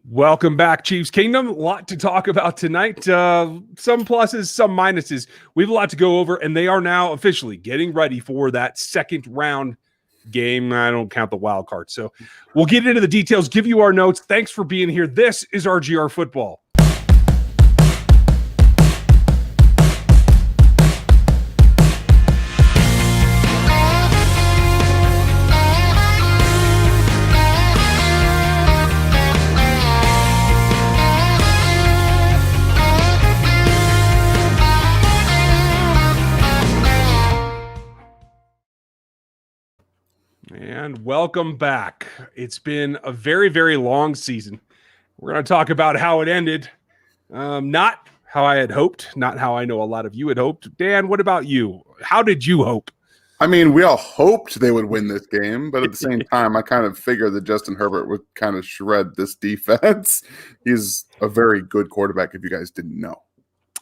Welcome back, Chiefs Kingdom. A lot to talk about tonight. Some pluses, some minuses. We have a lot to go over, and they are now officially getting ready for that second round game. I don't count the wild card. So we'll get into the details, give you our notes. Thanks for being here. This is RGR Football. And welcome back. It's been a very, very long season. We're going to talk about how it ended. Not how I had hoped, not how I know a lot of you had hoped. Dan, what about you? How did you hope? I mean, we all hoped they would win this game, but at the same time, I kind of figured that Justin Herbert would kind of shred this defense. He's a very good quarterback, if you guys didn't know.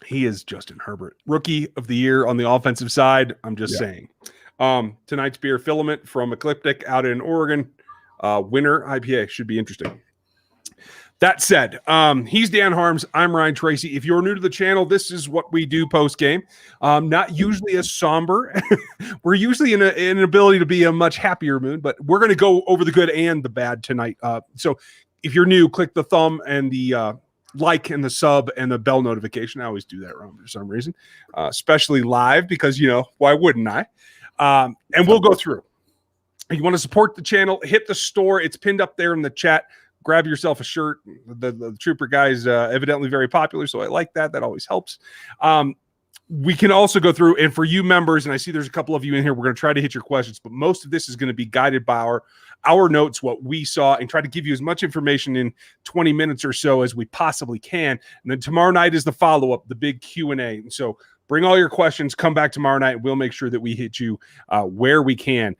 He is Justin Herbert. Rookie of the year on the offensive side, I'm just saying. Tonight's beer, Filament from Ecliptic out in Oregon. Winter IPA should be interesting. That said, he's Dan Harms. I'm Ryan Tracy. If you're new to the channel, this is what we do post-game. Not usually as somber. We're usually in an ability to be a much happier mood, but we're going to go over the good and the bad tonight. So if you're new, click the thumb and the like and the sub and the bell notification. I always do that wrong for some reason, especially live because, why wouldn't I? And we'll go through. If you want to support the channel, hit the store. It's pinned up there in the chat. Grab yourself a shirt. The Trooper guy is evidently very popular, so I like that. That always helps. We can also go through, and for you members, and I see there's a couple of you in here, we're going to try to hit your questions, but most of this is going to be guided by our notes, what we saw, and try to give you as much information in 20 minutes or so as we possibly can. And then tomorrow night is the follow-up, the big Q&A. And so bring all your questions, come back tomorrow night, and we'll make sure that we hit you where we can.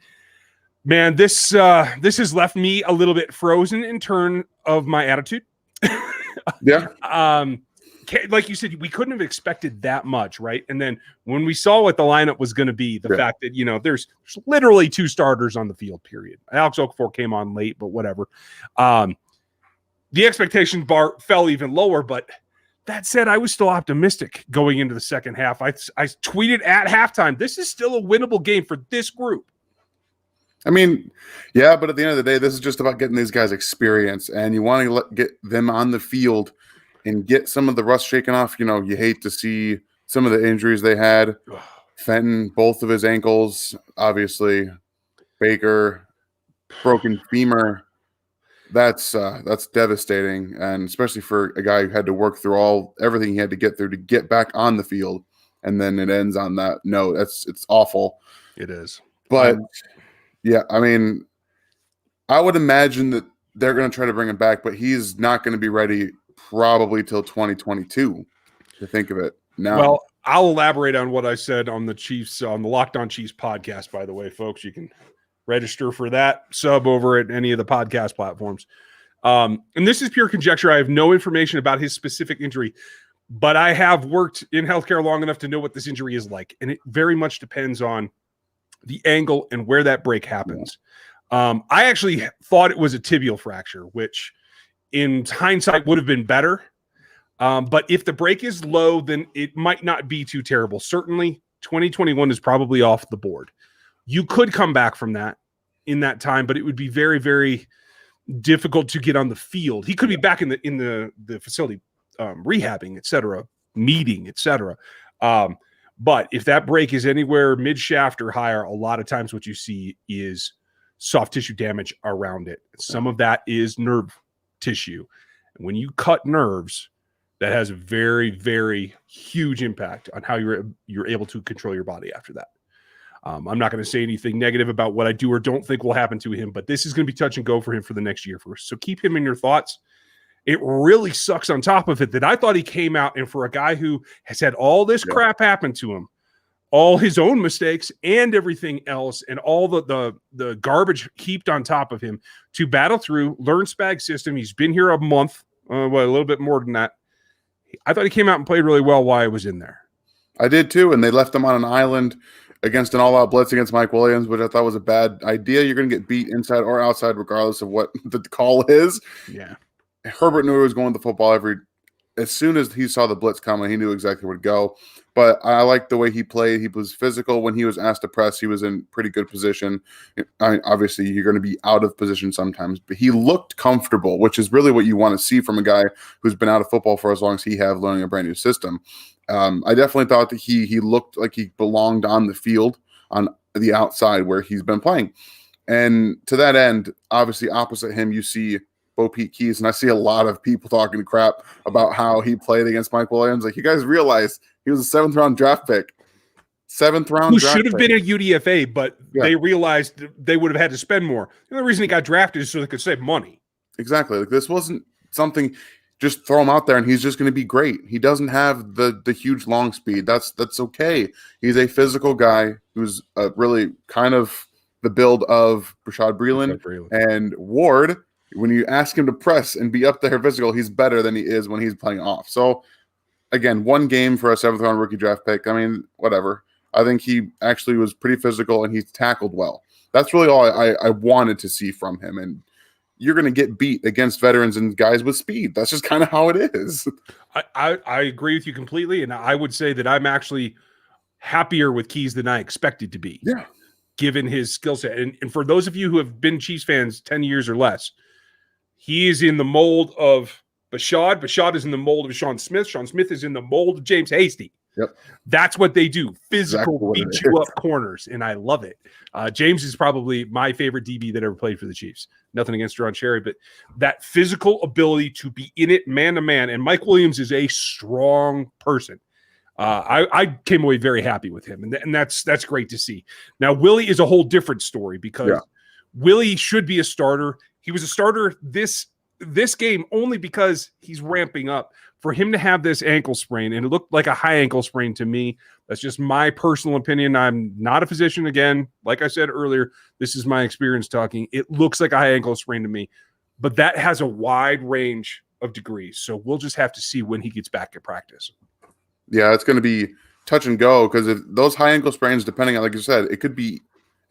Man, this has left me a little bit frozen in terms of my attitude. Yeah. Like you said, we couldn't have expected that much, right? And then when we saw what the lineup was going to be, the fact that, there's literally two starters on the field, period. Alex Okafor came on late, but whatever. The expectation bar fell even lower, but that said, I was still optimistic going into the second half. I tweeted at halftime, this is still a winnable game for this group. I mean, yeah, but at the end of the day, this is just about getting these guys experience, and you want to get them on the field and get some of the rust shaken off. You hate to see some of the injuries they had. Fenton, both of his ankles, obviously. Baker, broken femur. That's devastating, and especially for a guy who had to work through everything he had to get through to get back on the field, and then it ends on that note. It's awful. It is. But yeah, I mean, I would imagine that they're going to try to bring him back, but he's not going to be ready probably till 2022. To think of it now. Well, I'll elaborate on what I said on the Locked On Chiefs podcast. By the way, folks, you can register for that, sub over at any of the podcast platforms. And this is pure conjecture. I have no information about his specific injury, but I have worked in healthcare long enough to know what this injury is like. And it very much depends on the angle and where that break happens. I actually thought it was a tibial fracture, which in hindsight would have been better. But if the break is low, then it might not be too terrible. Certainly 2021 is probably off the board. You could come back from that in that time, but it would be very, very difficult to get on the field. He could be back in the facility, rehabbing, et cetera, meeting, et cetera. But if that break is anywhere mid-shaft or higher, a lot of times what you see is soft tissue damage around it. Some of that is nerve tissue. And when you cut nerves, that has a very, very huge impact on how you're able to control your body after that. I'm not going to say anything negative about what I do or don't think will happen to him, but this is going to be touch and go for him for the next year first. So keep him in your thoughts. It really sucks on top of it that I thought he came out, and for a guy who has had all this crap happen to him, all his own mistakes and everything else, and all the garbage heaped on top of him to battle through, learn SPAG system. He's been here a month, a little bit more than that. I thought he came out and played really well while I was in there. I did too, and they left him on an island against an all-out blitz against Mike Williams, which I thought was a bad idea. You're going to get beat inside or outside regardless of what the call is. Yeah. Herbert knew he was going to the football as soon as he saw the blitz coming, he knew exactly where to go. But I liked the way he played. He was physical. When he was asked to press, he was in pretty good position. I mean, obviously, you're going to be out of position sometimes, but he looked comfortable, which is really what you want to see from a guy who's been out of football for as long as he have, learning a brand new system. I definitely thought that he looked like he belonged on the field on the outside where he's been playing. And to that end, obviously, opposite him, you see Bo Peep Keys, and I see a lot of people talking crap about how he played against Mike Williams. Like, you guys realize he was a 7th-round draft pick. 7th-round Who draft should have pick. been a UDFA, but they realized they would have had to spend more. The only reason he got drafted is so they could save money. Exactly. Like, this wasn't something just throw him out there and he's just going to be great. He doesn't have the huge long speed. That's okay. He's a physical guy who's really kind of the build of Rashad Breeland and Ward. When you ask him to press and be up there physical, he's better than he is when he's playing off. So, again, one game for a 7th-round rookie draft pick. I mean, whatever. I think he actually was pretty physical and he tackled well. That's really all I wanted to see from him. And you're going to get beat against veterans and guys with speed. That's just kind of how it is. I agree with you completely. And I would say that I'm actually happier with Keys than I expected to be. Yeah. Given his skill set. And for those of you who have been Chiefs fans 10 years or less, he is in the mold of Bashad. Bashad is in the mold of Sean Smith. Sean Smith is in the mold of James Hasty. Yep. That's what they do. Physical, exactly beat you up corners, and I love it. James is probably my favorite DB that ever played for the Chiefs. Nothing against Ron Cherry, but that physical ability to be in it man to man. And Mike Williams is a strong person. I came away very happy with him, and that's great to see. Now, Willie is a whole different story because Willie should be a starter. He was a starter this game only because he's ramping up. For him to have this ankle sprain, and it looked like a high ankle sprain to me, that's just my personal opinion. I'm not a physician. Again, like I said earlier, this is my experience talking. It looks like a high ankle sprain to me, but that has a wide range of degrees. So we'll just have to see when he gets back at practice. Yeah, it's going to be touch and go because if those high ankle sprains, depending on, like you said, it could be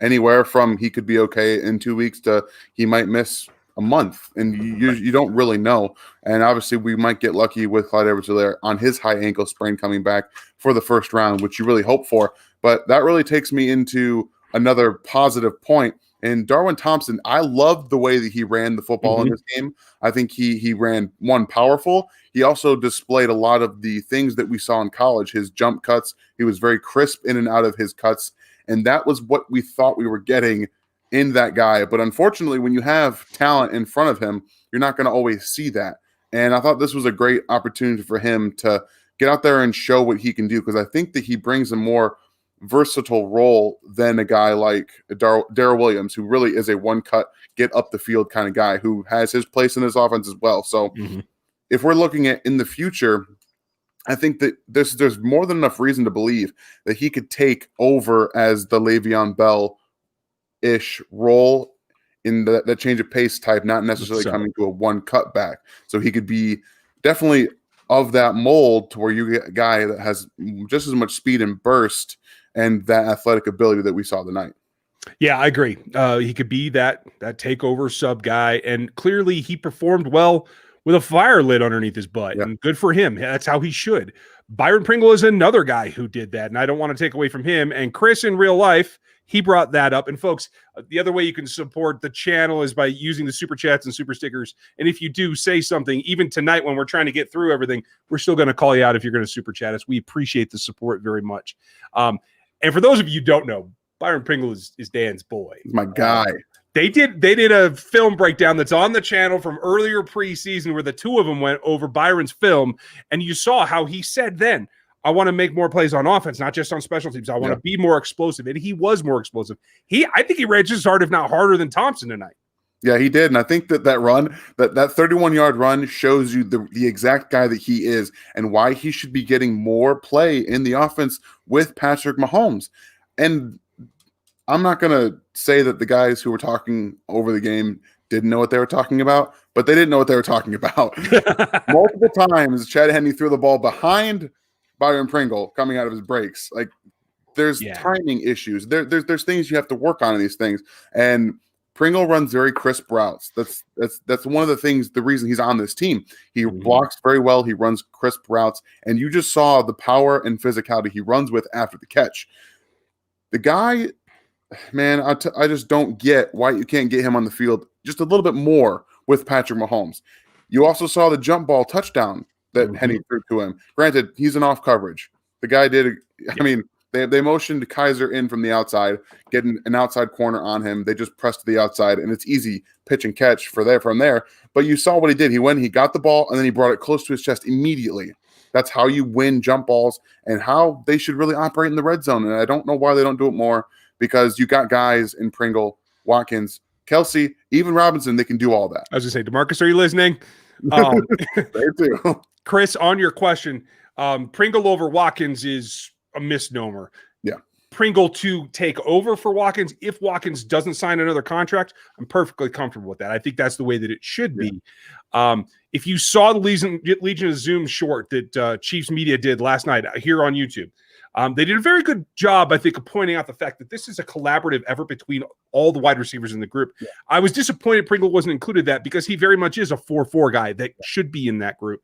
anywhere from he could be okay in 2 weeks to he might miss a month, and you don't really know. And obviously, we might get lucky with Clyde Edwards-Helaire on his high ankle sprain coming back for the first round, which you really hope for. But that really takes me into another positive point. And Darwin Thompson, I loved the way that he ran the football in this game. I think he ran one powerful. He also displayed a lot of the things that we saw in college, his jump cuts. He was very crisp in and out of his cuts. And that was what we thought we were getting in that guy. But unfortunately, when you have talent in front of him, you're not going to always see that. And I thought this was a great opportunity for him to get out there and show what he can do, because I think that he brings a more versatile role than a guy like Darrell Williams, who really is a one-cut, get up the field kind of guy who has his place in this offense as well. So if we're looking at in the future, I think that there's more than enough reason to believe that he could take over as the Le'Veon Bell-ish role in that change of pace type, not necessarily coming to a one-cut back. So he could be definitely of that mold to where you get a guy that has just as much speed and burst and that athletic ability that we saw tonight. Yeah, I agree. He could be that takeover sub guy, and clearly he performed well with a fire lit underneath his butt, and good for him. That's how he should. Byron Pringle is another guy who did that, and I don't want to take away from him. And Chris, in real life, he brought that up. And folks, the other way you can support the channel is by using the super chats and super stickers. And if you do say something, even tonight when we're trying to get through everything, we're still going to call you out if you're going to super chat us. We appreciate the support very much. And for those of you who don't know, Byron Pringle is Dan's boy. He's my guy. They did a film breakdown that's on the channel from earlier preseason where the two of them went over Byron's film, and you saw how he said then, I want to make more plays on offense, not just on special teams. I want to be more explosive, and he was more explosive. I think he ran just as hard, if not harder, than Thompson tonight. Yeah, he did, and I think that run, that 31-yard run shows you the exact guy that he is and why he should be getting more play in the offense with Patrick Mahomes. And I'm not going to say that the guys who were talking over the game didn't know what they were talking about, but they didn't know what they were talking about. Multiple times, Chad Henne threw the ball behind Byron Pringle coming out of his breaks. Like, there's timing issues. There's things you have to work on in these things. And Pringle runs very crisp routes. That's one of the reason he's on this team. He blocks very well. He runs crisp routes, and you just saw the power and physicality he runs with after the catch. The guy, man, I just don't get why you can't get him on the field just a little bit more with Patrick Mahomes. You also saw the jump ball touchdown that Henny threw to him. Granted, he's an off coverage. The guy did. I mean, they motioned Kaiser in from the outside, getting an outside corner on him. They just pressed to the outside, and it's easy pitch and catch from there. But you saw what he did. He got the ball, and then he brought it close to his chest immediately. That's how you win jump balls and how they should really operate in the red zone. And I don't know why they don't do it more, because you got guys in Pringle, Watkins, Kelsey, even Robinson, they can do all that. I was going to say, DeMarcus, are you listening? They do. Chris, on your question, Pringle over Watkins is a misnomer. Yeah. Pringle to take over for Watkins. If Watkins doesn't sign another contract, I'm perfectly comfortable with that. I think that's the way that it should be. If you saw the Legion of Zoom short that Chiefs Media did last night here on YouTube, they did a very good job, I think, of pointing out the fact that this is a collaborative effort between all the wide receivers in the group. Yeah. I was disappointed Pringle wasn't included that, because he very much is a 4-4 guy that should be in that group.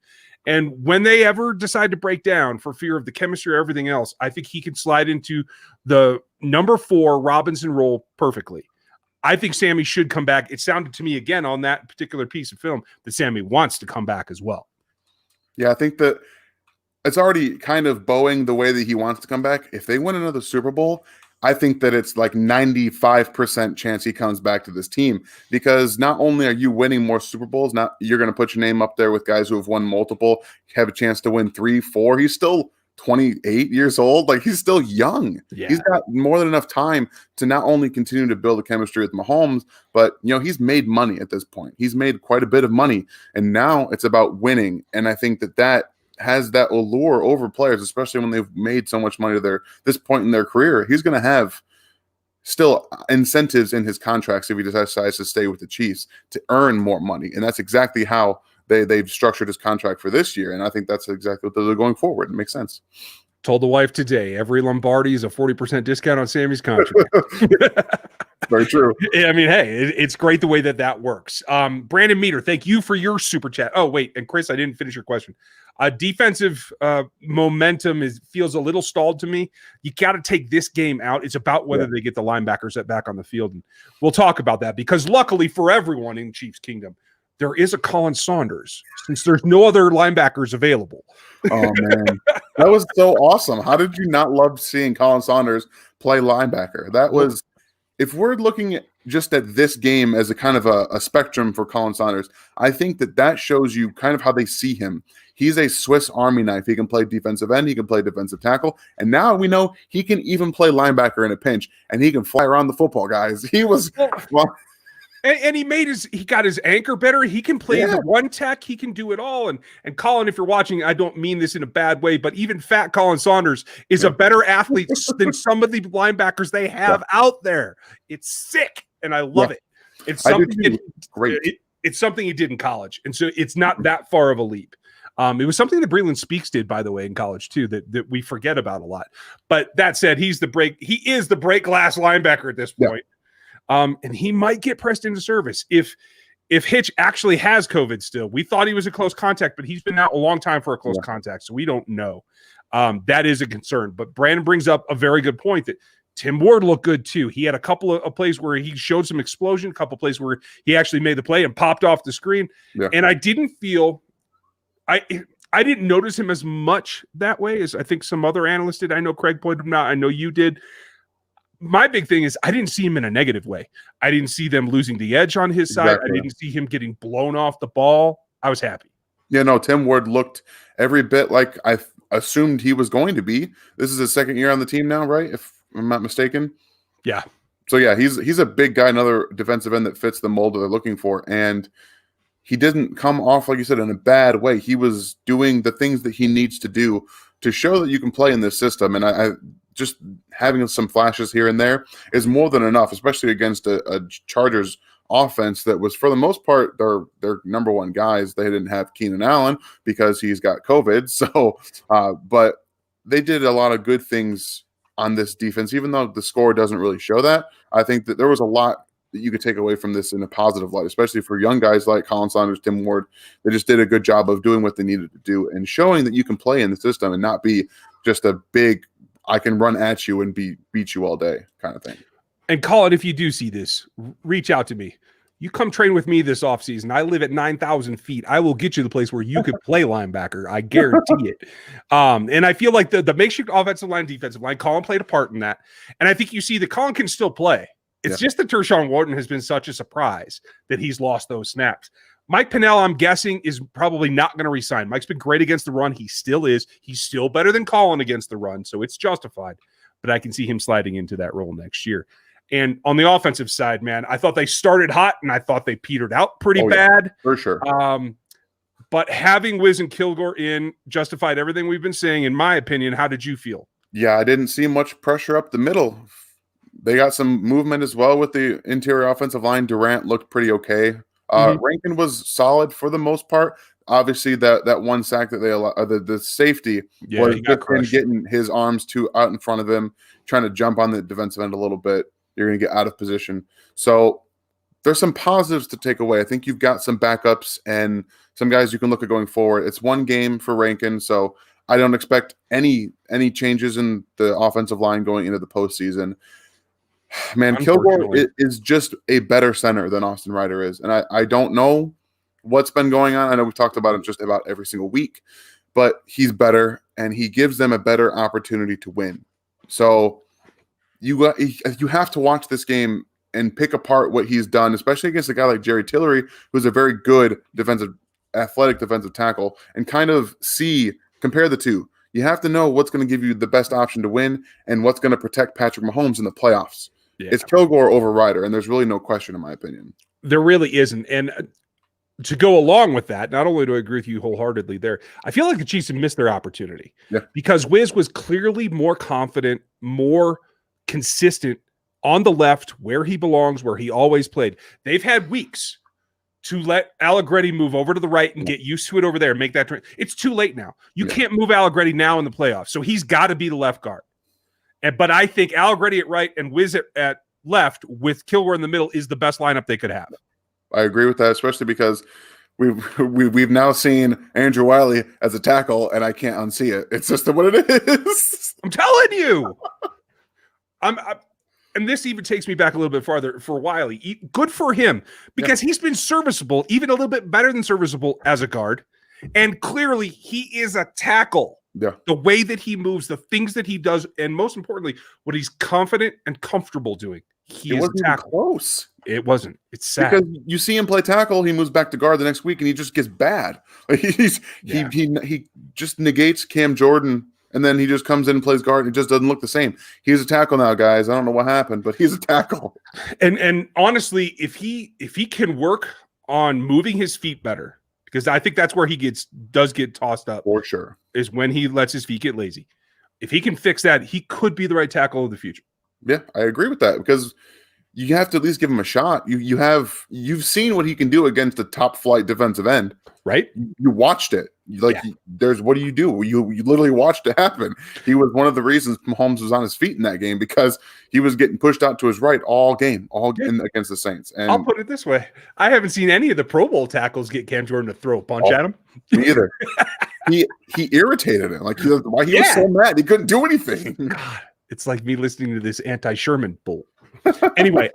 And when they ever decide to break down for fear of the chemistry or everything else, I think he can slide into the number 4 Robinson role perfectly. I think Sammy should come back. It sounded to me, again, on that particular piece of film, that Sammy wants to come back as well. Yeah, I think that it's already kind of bowing the way that he wants to come back. If they win another Super Bowl, I think that it's like 95% chance he comes back to this team, because not only are you winning more Super Bowls, now you're going to put your name up there with guys who have won multiple, have a chance to win 3, 4. He's still 28 years old. Like, he's still young. Yeah. He's got more than enough time to not only continue to build a chemistry with Mahomes, but, he's made money at this point. He's made quite a bit of money, and now it's about winning. And I think that has that allure over players, especially when they've made so much money to this point in their career. He's going to have still incentives in his contracts if he decides to stay with the Chiefs to earn more money. And that's exactly how they've structured his contract for this year. And I think that's exactly what they're going forward. It makes sense. Told the wife today, every Lombardi is a 40% discount on Sammy's contract. Very true. I mean, hey, it's great the way that works. Brandon Meter, thank you for your super chat. Oh, wait. And Chris, I didn't finish your question. Defensive momentum feels a little stalled to me. You got to take this game out. It's about whether they get the linebackers back on the field. And we'll talk about that, because luckily for everyone in Chiefs Kingdom, there is a Colin Saunders, since there's no other linebackers available. Oh, man. That was so awesome. How did you not love seeing Colin Saunders play linebacker? That was, if we're looking just at this game as a kind of a spectrum for Colin Saunders, I think that shows you kind of how they see him. He's a Swiss Army knife. He can play defensive end. He can play defensive tackle. And now we know he can even play linebacker in a pinch, and he can fly around the football, guys. He was and he got his anchor better. He can play the one tech. He can do it all. And Colin, if you're watching, I don't mean this in a bad way, but even fat Colin Saunders is a better athlete than some of the linebackers they have out there. It's sick, and I love it. It's something it's something he did in college, and so it's not that far of a leap. It was something that Breland Speaks did, by the way, in college too, that we forget about a lot. But that said, he is the break glass linebacker at this point. And he might get pressed into service if Hitch actually has COVID still. We thought he was a close contact, but he's been out a long time for a close contact, so we don't know. That is a concern. But Brandon brings up a very good point that Tim Ward looked good too. He had a couple of plays where he showed some explosion, a couple of plays where he actually made the play and popped off the screen. Yeah. And I didn't feel I didn't notice him as much that way as I think some other analysts did. I know Craig pointed him out. I know you did. My big thing is I didn't see him in a negative way. I didn't see them losing the edge on his side. I didn't see him getting blown off the ball. I was happy. Yeah, no, Tim Ward looked every bit like I assumed he was going to be. This is his second year on the team now, right? If I'm not mistaken. Yeah. So, yeah, he's a big guy, another defensive end that fits the mold that they're looking for. And he didn't come off, like you said, in a bad way. He was doing the things that he needs to do to show that you can play in this system. And I just having some flashes here and there is more than enough, especially against a Chargers offense that was, for the most part, their number one guys. They didn't have Keenan Allen because he's got COVID. So, but they did a lot of good things on this defense, even though the score doesn't really show that. I think that there was a lot that you could take away from this in a positive light, especially for young guys like Colin Saunders, Tim Ward. They just did a good job of doing what they needed to do and showing that you can play in the system and not be just a big, I can run at you and beat you all day kind of thing. And Colin, if you do see this, reach out to me. You come train with me this offseason. I live at 9,000 feet. I will get you the place where you could play linebacker. I guarantee it. And I feel like the makeshift offensive line, defensive line, Colin played a part in that. And I think you see that Colin can still play. It's just that Tershawn Wharton has been such a surprise that he's lost those snaps. Mike Pennell, I'm guessing, is probably not going to resign. Mike's been great against the run. He still is. He's still better than Colin against the run, so it's justified. But I can see him sliding into that role next year. And on the offensive side, man, I thought they started hot and I thought they petered out pretty bad. For sure. But having Wiz and Kilgore in justified everything we've been saying, in my opinion. How did you feel? Yeah, I didn't see much pressure up the middle. They got some movement as well with the interior offensive line. Durant looked pretty okay. Rankin was solid for the most part. Obviously, that one sack that they allowed, the safety was just getting his arms out in front of him, trying to jump on the defensive end a little bit. You're going to get out of position. So there's some positives to take away. I think you've got some backups and some guys you can look at going forward. It's one game for Rankin, so I don't expect any changes in the offensive line going into the postseason. Man, Kilgore is just a better center than Austin Ryder is. And I don't know what's been going on. I know we've talked about it just about every single week, but he's better and he gives them a better opportunity to win. So you have to watch this game and pick apart what he's done, especially against a guy like Jerry Tillery, who's a very good athletic defensive tackle, and kind of compare the two. You have to know what's going to give you the best option to win and what's going to protect Patrick Mahomes in the playoffs. Yeah. It's Kilgore over Ryder, and there's really no question in my opinion. There really isn't. And to go along with that, not only do I agree with you wholeheartedly there, I feel like the Chiefs have missed their opportunity. Yeah. Because Wiz was clearly more confident, more consistent on the left, where he belongs, where he always played. They've had weeks to let Allegretti move over to the right and get used to it over there and make that turn. It's too late now. You can't move Allegretti now in the playoffs, so he's got to be the left guard. But I think Allegretti at right and Wiz at left with Kilgore in the middle is the best lineup they could have. I agree with that, especially because we've now seen Andrew Wiley as a tackle, and I can't unsee it. It's just what it is. I'm telling you. And this even takes me back a little bit farther for Wiley. Good for him because he's been serviceable, even a little bit better than serviceable as a guard. And clearly he is a tackle. Yeah. The way that he moves, the things that he does, and most importantly, what he's confident and comfortable doing. He is a tackle. Close. It wasn't. It's sad. Because you see him play tackle, he moves back to guard the next week, and he just gets bad. Like he just negates Cam Jordan. And then he just comes in and plays guard, and it just doesn't look the same. He's a tackle now, guys. I don't know what happened, but he's a tackle. And honestly, if he can work on moving his feet better, because I think that's where he does get tossed up for sure, is when he lets his feet get lazy. If he can fix that, he could be the right tackle of the future. Yeah, I agree with that because you have to at least give him a shot. You've seen what he can do against a top flight defensive end, right? You watched it. There's what do? You literally watched it happen. He was one of the reasons Mahomes was on his feet in that game because he was getting pushed out to his right all game against the Saints. And I'll put it this way: I haven't seen any of the Pro Bowl tackles get Cam Jordan to throw a punch at him. Me either. he irritated him. Like he was so mad he couldn't do anything. God, it's like me listening to this anti-Sherman bull. Anyway,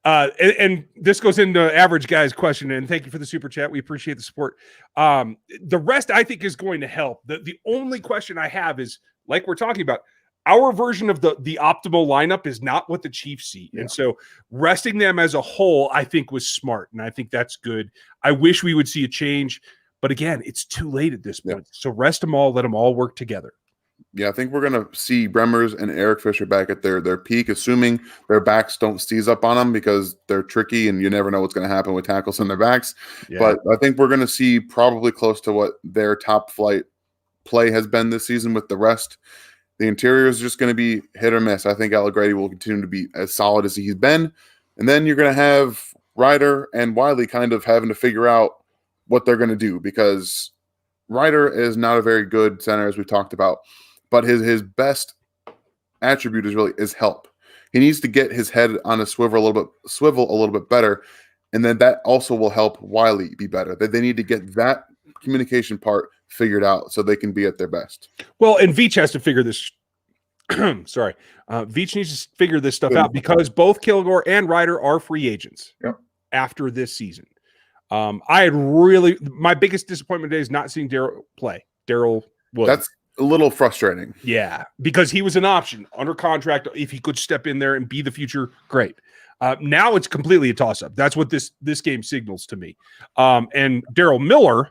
and this goes into average guy's question, and thank you for the super chat. We appreciate the support. The rest I think is going to help. The only question I have is, like we're talking about, our version of the optimal lineup is not what the Chiefs see. Yeah. And so resting them as a whole, I think was smart. And I think that's good. I wish we would see a change, but again, it's too late at this point. Yeah. So rest them all, let them all work together. Yeah, I think we're going to see Bremmers and Eric Fisher back at their peak, assuming their backs don't seize up on them because they're tricky and you never know what's going to happen with tackles on their backs. Yeah. But I think we're going to see probably close to what their top flight play has been this season with the rest. The interior is just going to be hit or miss. I think Allegretti will continue to be as solid as he's been. And then you're going to have Ryder and Wiley kind of having to figure out what they're going to do because Ryder is not a very good center, as we talked about. But his best attribute is help. He needs to get his head on a swivel a little bit better, and then that also will help Wiley be better. That they need to get that communication part figured out so they can be at their best. Well, and Veach has to figure this. Sorry, Veach needs to figure this stuff out because both Kilgore and Ryder are free agents after this season. I had my biggest disappointment today is not seeing Daryl play. Daryl was. That's a little frustrating. Yeah, because he was an option under contract. If he could step in there and be the future, great. Now it's completely a toss-up. That's what this game signals to me. And Daryl Miller,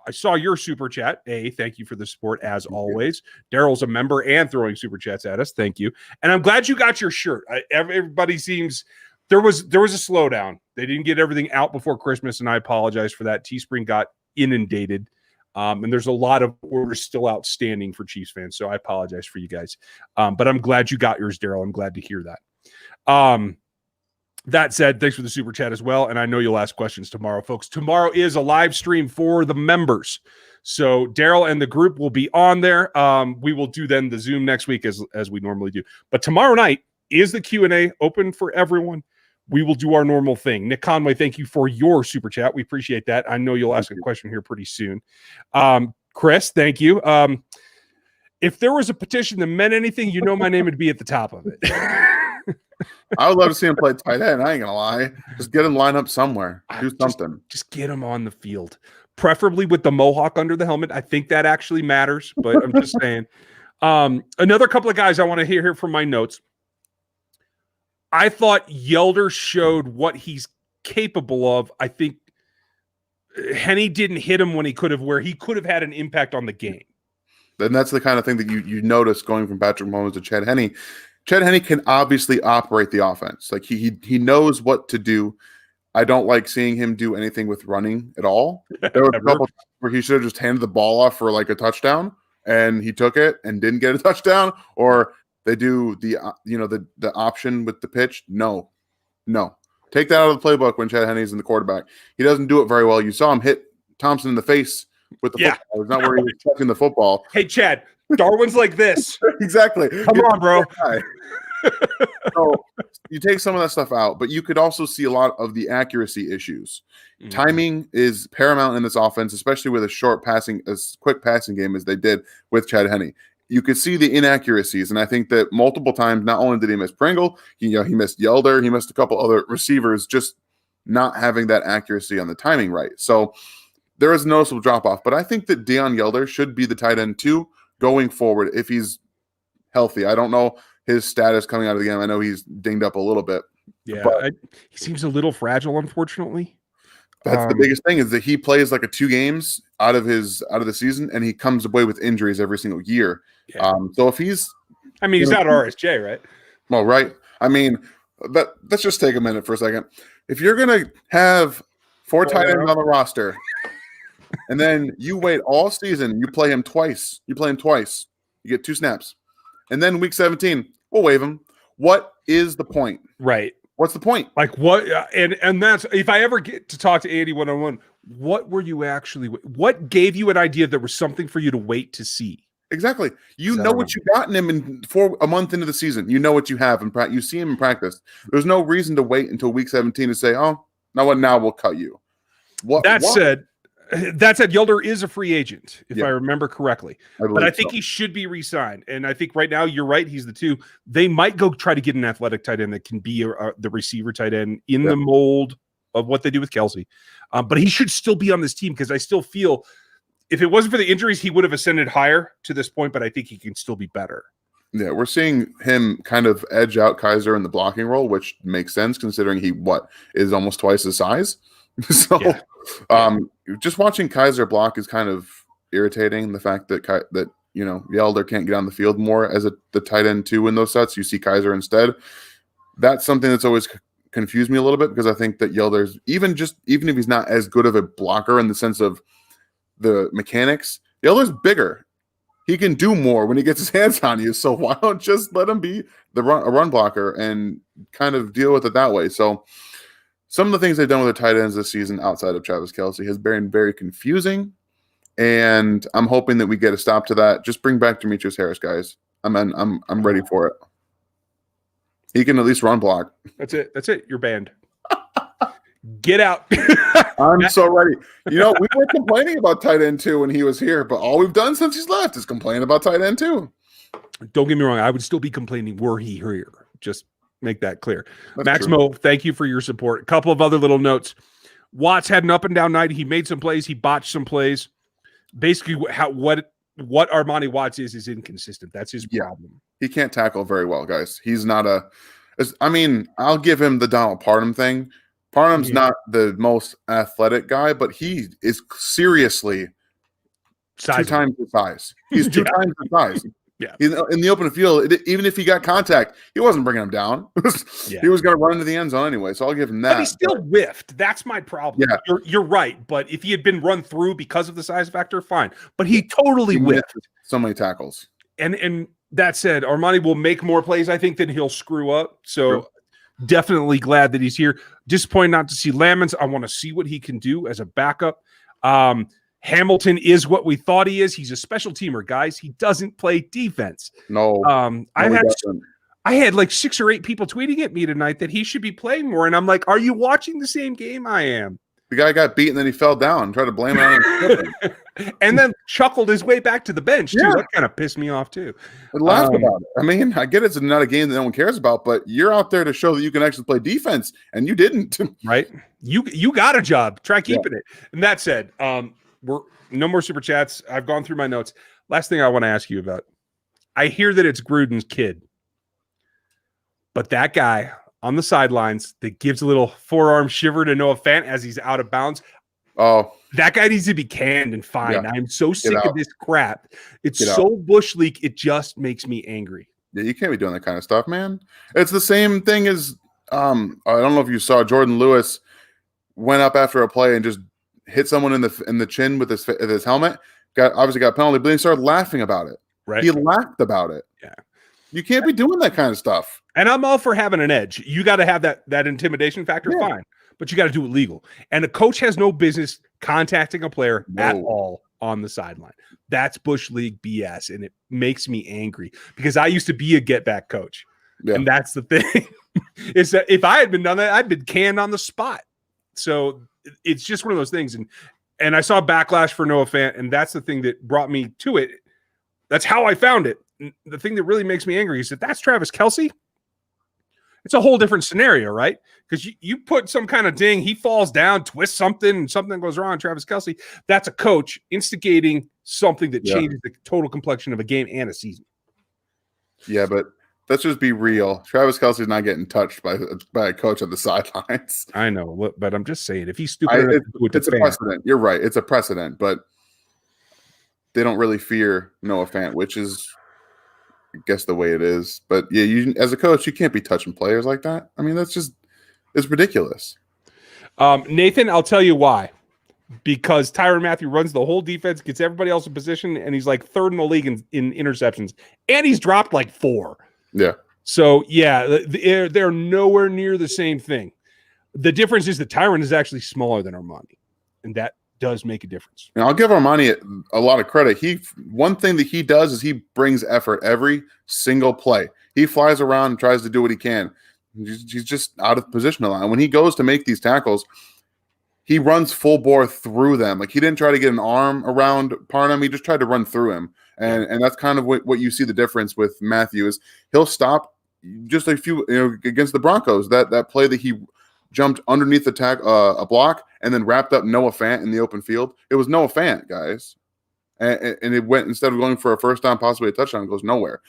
I saw your super chat. Thank you for the support as always. Daryl's a member and throwing super chats at us. Thank you. And I'm glad you got your shirt. Everybody seems there was a slowdown. They didn't get everything out before Christmas, and I apologize for that. Teespring got inundated. And there's a lot of orders still outstanding for Chiefs fans, so I apologize for you guys. But I'm glad you got yours, Daryl. I'm glad to hear that. That said, thanks for the super chat as well. And I know you'll ask questions tomorrow, folks. Tomorrow is a live stream for the members. So Daryl and the group will be on there. We will do then the Zoom next week as we normally do. But tomorrow night is the Q&A open for everyone. We will do our normal thing. Nick Conway, thank you for your super chat. We appreciate that. I know you'll ask a question here pretty soon. Chris, thank you. If there was a petition that meant anything, you know my name would be at the top of it. I would love to see him play tight end. I ain't gonna lie. Just get him lined up somewhere. Do something. Just get him on the field, preferably with the mohawk under the helmet. I think that actually matters. But I'm just saying. Another couple of guys I want to hear here from my notes. I thought Yelder showed what he's capable of. I think Henne didn't hit him when he could have, where he could have had an impact on the game. And that's the kind of thing that you notice going from Patrick Mahomes to Chad Henne. Chad Henne can obviously operate the offense. Like he knows what to do. I don't like seeing him do anything with running at all. There were a couple where he should have just handed the ball off for like a touchdown, and he took it and didn't get a touchdown. Or they do the option with the pitch. No. Take that out of the playbook when Chad Henne's in the quarterback. He doesn't do it very well. You saw him hit Thompson in the face with the football. It's not where he was touching the football. Hey, Chad, Darwin's like this. Exactly. Come on, bro. So you take some of that stuff out, but you could also see a lot of the accuracy issues. Mm-hmm. Timing is paramount in this offense, especially with as quick passing game as they did with Chad Henne. You could see the inaccuracies, and I think that multiple times, not only did he miss Pringle, he missed Yelder, he missed a couple other receivers, just not having that accuracy on the timing right. So there is a noticeable drop-off, but I think that Deon Yelder should be the tight end too going forward if he's healthy. I don't know his status coming out of the game. I know he's dinged up a little bit. Yeah, he seems a little fragile, unfortunately. That's the biggest thing is that he plays like 2 games out of the season, and he comes away with injuries every single year. Yeah. So if he's not RSJ, right? Well, right. Let's just take a minute for a second. If you're gonna have 4 tight ends on the roster, and then you wait all season, you play him twice. You get 2 snaps, and then week 17, we'll waive him. What is the point? Right. What's the point? Like what? And that's if I ever get to talk to Andy one-on-one, what were you actually? What gave you an idea there was something for you to wait to see? Exactly. You know what you got in him for a month into the season. You know what you have in practice. You see him in practice. There's no reason to wait until week 17 to say, "Oh, now we'll cut you." That said, Yelder is a free agent, if I remember correctly. But I think he should be re-signed. And I think right now, you're right, he's the 2. They might go try to get an athletic tight end that can be the receiver tight end in the mold of what they do with Kelsey. But he should still be on this team because I still feel if it wasn't for the injuries, he would have ascended higher to this point, but I think he can still be better. Yeah, we're seeing him kind of edge out Kaiser in the blocking role, which makes sense considering he is almost twice his size. So just watching Kaiser block is kind of irritating. The fact that Yelder can't get on the field more as the tight end 2 in those sets. You see Kaiser instead. That's something that's always confused me a little bit because I think that Yelder's even if he's not as good of a blocker in the sense of the mechanics, Yelder's bigger. He can do more when he gets his hands on you. So why don't just let him be a run blocker and kind of deal with it that way? So some of the things they've done with their tight ends this season outside of Travis Kelce has been very confusing, and I'm hoping that we get a stop to that. Just bring back Demetrius Harris, guys. I'm ready for it. He can at least run block. That's it. That's it. You're banned. Get out. I'm so ready. We were complaining about tight end 2 when he was here, but all we've done since he's left is complain about tight end 2. Don't get me wrong. I would still be complaining were he here. Just make that clear. That's Maximo, thank you for your support. A couple of other little notes. Watts had an up and down night. He made some plays. He botched some plays. Basically, what Armani Watts is inconsistent. That's his problem. He can't tackle very well, guys. He's not I'll give him the Donald Parham thing. Parham's not the most athletic guy, but he is seriously Sizable. 2 times the size. He's 2 times the size. Yeah. In the open field, even if he got contact, he wasn't bringing him down. He was going to run into the end zone anyway, so I'll give him that. But he still whiffed. That's my problem. Yeah. You're right. But if he had been run through because of the size factor, fine. But he totally whiffed. So many tackles. And that said, Armani will make more plays, I think, than he'll screw up. So definitely glad that he's here. Disappointed not to see Lamons. I want to see what he can do as a backup. Hamilton is what we thought he is. He's a special teamer, guys. He doesn't play defense. No. I had like 6 or 8 people tweeting at me tonight that he should be playing more. And I'm like, are you watching the same game I am? The guy got beat and then he fell down and tried to blame it on him. And then chuckled his way back to the bench, too. That kind of pissed me off, too. I laughed about it. I mean, I get it's not a game that no one cares about, but you're out there to show that you can actually play defense, and you didn't. Right? You got a job. Try keeping it. And that said, we're no more super chats. I've gone through my notes. Last thing I want to ask you about. I hear that it's Gruden's kid, but that guy on the sidelines that gives a little forearm shiver to Noah Fant as he's out of bounds. Oh, that guy needs to be canned and fined. Yeah. I'm so sick of this crap. It's so bush league. It just makes me angry. Yeah, you can't be doing that kind of stuff, man. It's the same thing as I don't know if you saw Jordan Lewis went up after a play and just hit someone in the chin with his helmet. Obviously got penalty, but he started laughing about it. Right? He laughed about it. Yeah. You can't be doing that kind of stuff. And I'm all for having an edge. You got to have that intimidation factor, fine. But you got to do it legal. And a coach has no business contacting a player at all on the sideline. That's bush league BS, and it makes me angry because I used to be a get back coach. Yeah. And that's the thing is that if I had been done that, I'd been canned on the spot. So it's just one of those things. And I saw backlash for Noah Fant, and that's the thing that brought me to it. That's how I found it. And the thing that really makes me angry is that that's Travis Kelce. It's a whole different scenario, right? Because you put some kind of ding, he falls down, twists something, and something goes wrong. Travis Kelce, that's a coach instigating something that changes the total complexion of a game and a season. Yeah, but let's just be real. Travis Kelce's not getting touched by a coach on the sidelines. I know, but I'm just saying, if he's stupid, it's a precedent. You're right. It's a precedent, but they don't really fear Noah Fant, which is, I guess, the way it is. But yeah, you as a coach, you can't be touching players like that. I mean, it's ridiculous. Nathan, I'll tell you why. Because Tyrann Mathieu runs the whole defense, gets everybody else in position, and he's like 3rd in the league in interceptions, and he's dropped like 4. Yeah. So yeah, they're nowhere near the same thing. The difference is that Tyrann is actually smaller than Armani, and that does make a difference. And I'll give Armani a lot of credit. One thing that he does is he brings effort every single play. He flies around and tries to do what he can. He's just out of position a lot. And when he goes to make these tackles, he runs full bore through them. Like, he didn't try to get an arm around Parham. He just tried to run through him. And that's kind of what you see the difference with Mathieu is he'll stop just a few, against the Broncos, that play that he jumped underneath a block and then wrapped up Noah Fant in the open field. It was Noah Fant, guys. And it went, instead of going for a first down, possibly a touchdown, it goes nowhere.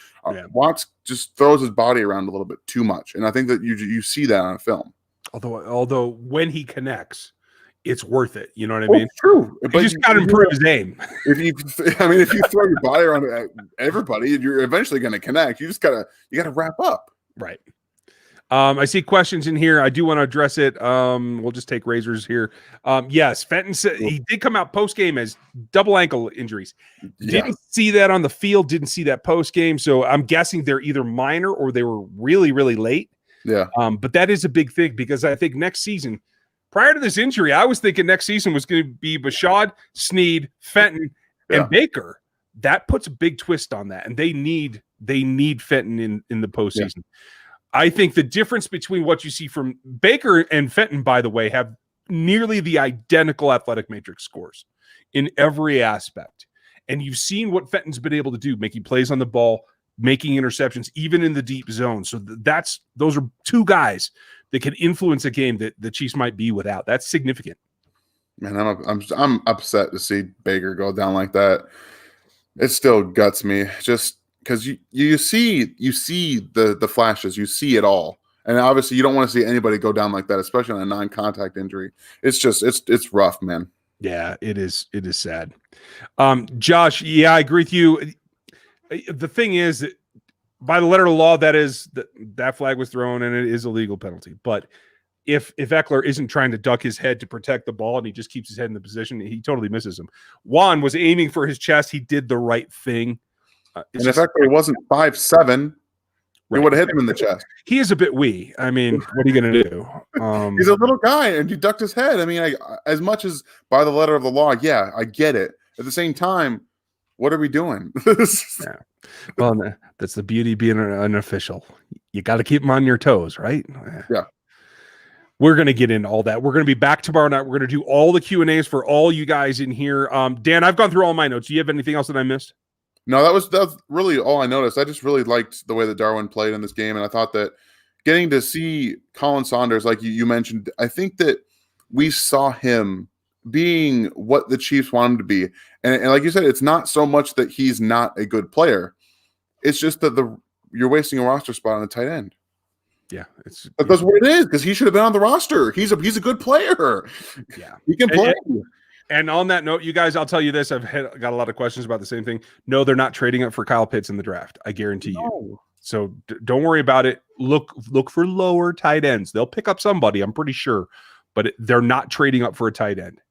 Watts just throws his body around a little bit too much. And I think that you see that on film. Although when he connects, it's worth it. You know what I mean? True. But you just got to improve his aim. If you throw your body around everybody, you're eventually going to connect. You got to wrap up. Right. I see questions in here. I do want to address it. We'll just take razors here. Yes, Fenton said he did come out post game as double ankle injuries. Didn't see that on the field. Didn't see that post game. So I'm guessing they're either minor or they were really, really late. Yeah. But that is a big thing because I think next season, prior to this injury, I was thinking next season was going to be Bashad, Snead, Fenton, and Baker. That puts a big twist on that, and they need Fenton in the postseason. I think the difference between what you see from Baker and Fenton, by the way, have nearly the identical athletic matrix scores in every aspect. And you've seen what Fenton's been able to do, making plays on the ball, making interceptions, even in the deep zone. So those are two guys that can influence a game that the Chiefs might be without. That's significant. Man, I'm upset to see Baker go down like that. It still guts me, just because you see the flashes, you see it all, and obviously you don't want to see anybody go down like that, especially on a non-contact injury. It's rough, man. Yeah, it is sad. Josh, yeah, I agree with you. The thing is that by the letter of the law, that flag was thrown and it is a legal penalty. But if Eckler isn't trying to duck his head to protect the ball and he just keeps his head in the position, he totally misses him. Juan was aiming for his chest. He did the right thing. And if Eckler wasn't 5'7", he would have hit him in the chest. He is a bit wee. I mean, what are you going to do? He's a little guy, and he ducked his head. I mean, as much as by the letter of the law, yeah, I get it. At the same time, what are we doing? Yeah. Well, that's the beauty of being an official. You got to keep them on your toes, right? Yeah. We're going to get into all that. We're going to be back tomorrow night. We're going to do all the Q&As for all you guys in here. Dan, I've gone through all my notes. Do you have anything else that I missed? No, that was really all I noticed. I just really liked the way that Darwin played in this game, and I thought that getting to see Colin Saunders, like you mentioned, I think that we saw him being what the Chiefs want him to be. And like you said, it's not so much that he's not a good player. It's just that you're wasting a roster spot on a tight end. Yeah, that's what it is, because he should have been on the roster. He's a good player. Yeah, he can play. And on that note, you guys, I'll tell you this: I've got a lot of questions about the same thing. No, they're not trading up for Kyle Pitts in the draft. I guarantee you. So don't worry about it. Look for lower tight ends. They'll pick up somebody, I'm pretty sure, but they're not trading up for a tight end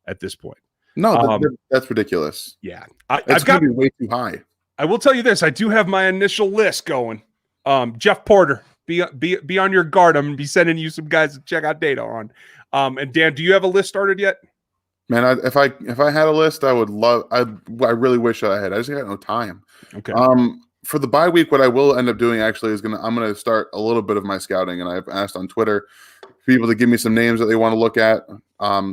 at this point. No, that's ridiculous. Yeah, I've got to be way too high. I will tell you this: I do have my initial list going. Jeff Porter. Be on your guard. I'm gonna be sending you some guys to check out data on. And Dan, do you have a list started yet? Man, if I had a list, I would love. I really wish that I had. I just got no time. Okay. For the bye week, what I will end up doing actually is I'm gonna start a little bit of my scouting, and I've asked on Twitter people to give me some names that they want to look at.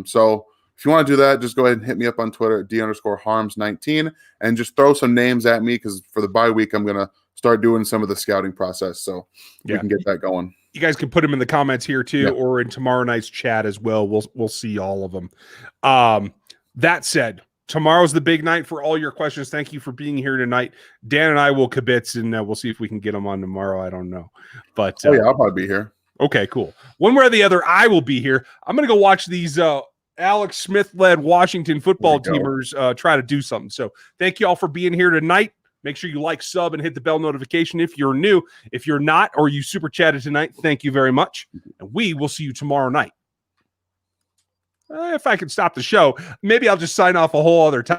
So if you want to do that, just go ahead and hit me up on Twitter at D_Harms19 and just throw some names at me, because for the bye week, I'm gonna start doing some of the scouting process, so we can get that going. You guys can put them in the comments here too, or in tomorrow night's chat as well. We'll see all of them. That said, tomorrow's the big night for all your questions. Thank you for being here tonight. Dan and I will kibitz, and we'll see if we can get them on tomorrow. I don't know, but yeah, I'll probably be here. Okay, cool. One way or the other, I will be here. I'm gonna go watch these Alex Smith-led Washington football teamers try to do something. So thank you all for being here tonight. Make sure you like, sub, and hit the bell notification if you're new. If you're not, or you super chatted tonight, thank you very much. And we will see you tomorrow night. If I can stop the show, maybe I'll just sign off a whole other time.